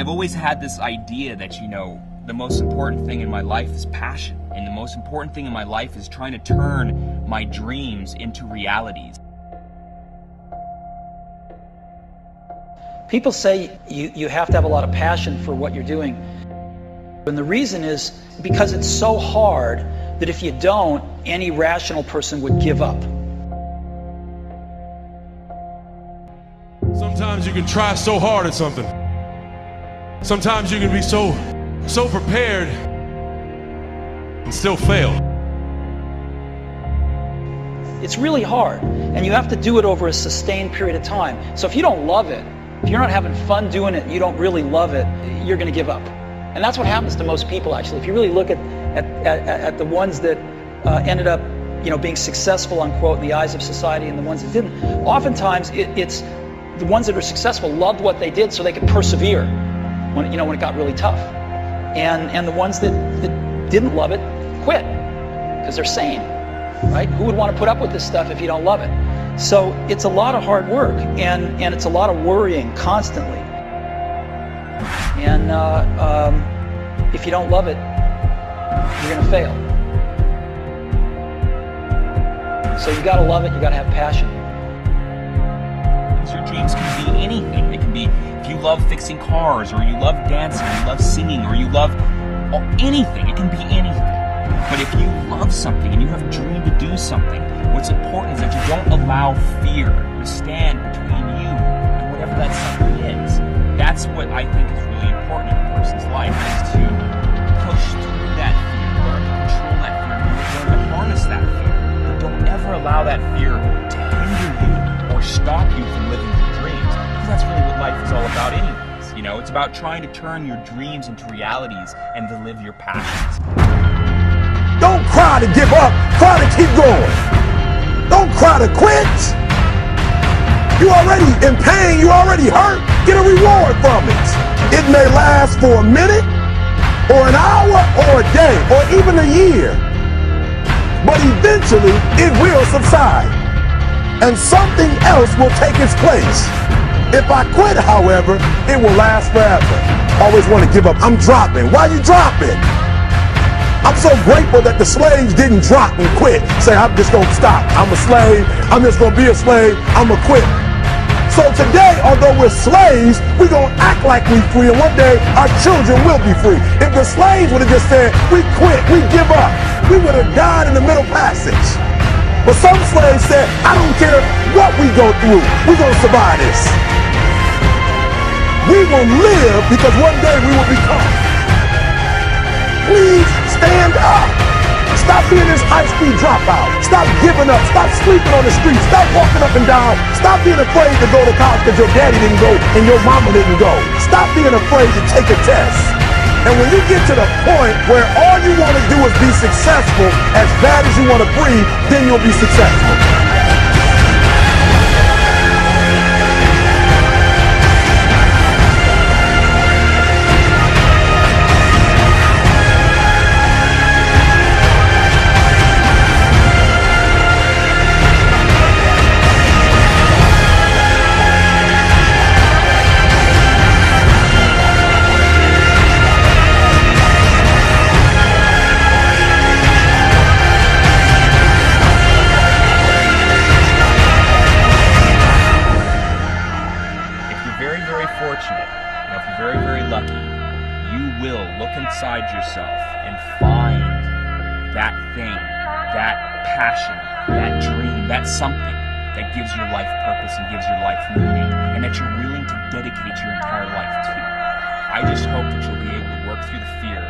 I've always had this idea that, you know, the most important thing in my life is passion, and the most important thing in my life is trying to turn my dreams into realities. People say you have to have a lot of passion for what you're doing. And the reason is because it's so hard that if you don't, any rational person would give up. Sometimes you can try so hard at something. Sometimes you can be so prepared and still fail. It's really hard, and you have to do it over a sustained period of time. So if you don't love it, if you're not having fun doing it, you don't really love it, you're going to give up. And that's what happens to most people, actually. If you really look at the ones that ended up, you know, being successful, unquote, in the eyes of society, and the ones that didn't, oftentimes it's the ones that are successful loved what they did so they could persevere when it got really tough. And the ones that didn't love it quit because they're sane, right? Who would want to put up with this stuff if you don't love it? So it's a lot of hard work, and it's a lot of worrying constantly. And if you don't love it, you're going to fail. So you got to love it. You got to have passion. Your dreams can be anything. It can be if you love fixing cars, or you love dancing, or you love singing, or you love anything. It can be anything. But if you love something and you have a dream to do something, what's important is that you don't allow fear to stand between you and whatever that something is. That's what I think is really important in a person's life, is to push through that fear, learn to control that fear, learn to harness that fear. But don't ever allow that fear to hinder you or stop you from living your dreams, because that's really what life is all about anyways. You know, it's about trying to turn your dreams into realities and to live your passions. Don't cry to give up, cry to keep going. Don't cry to quit. You already in pain, you already hurt. Get a reward from it. It may last for a minute, or an hour, or a day, or even a year. But eventually, it will subside, and something else will take its place. If I quit, however, it will last forever. Always want to give up. I'm dropping. Why are you dropping? I'm so grateful that the slaves didn't drop and quit. Say, I'm just going to stop. I'm a slave. I'm just going to be a slave. I'm going to quit. So today, although we're slaves, we're going to act like we're free, and one day our children will be free. If the slaves would have just said, we quit, we give up, we would have died in the middle passage. But some slaves said, I don't care what we go through, we're going to survive this. We will live because one day we will become. Please stand up. Stop being this high-speed dropout. Stop giving up. Stop sleeping on the street. Stop walking up and down. Stop being afraid to go to college because your daddy didn't go and your mama didn't go. Stop being afraid to take a test. And when you get to the point where all you want to do is be successful, as bad as you want to breathe, then you'll be successful. Inside yourself and find that thing, that passion, that dream, that something that gives your life purpose and gives your life meaning, and that you're willing to dedicate your entire life to. I just hope that you'll be able to work through the fear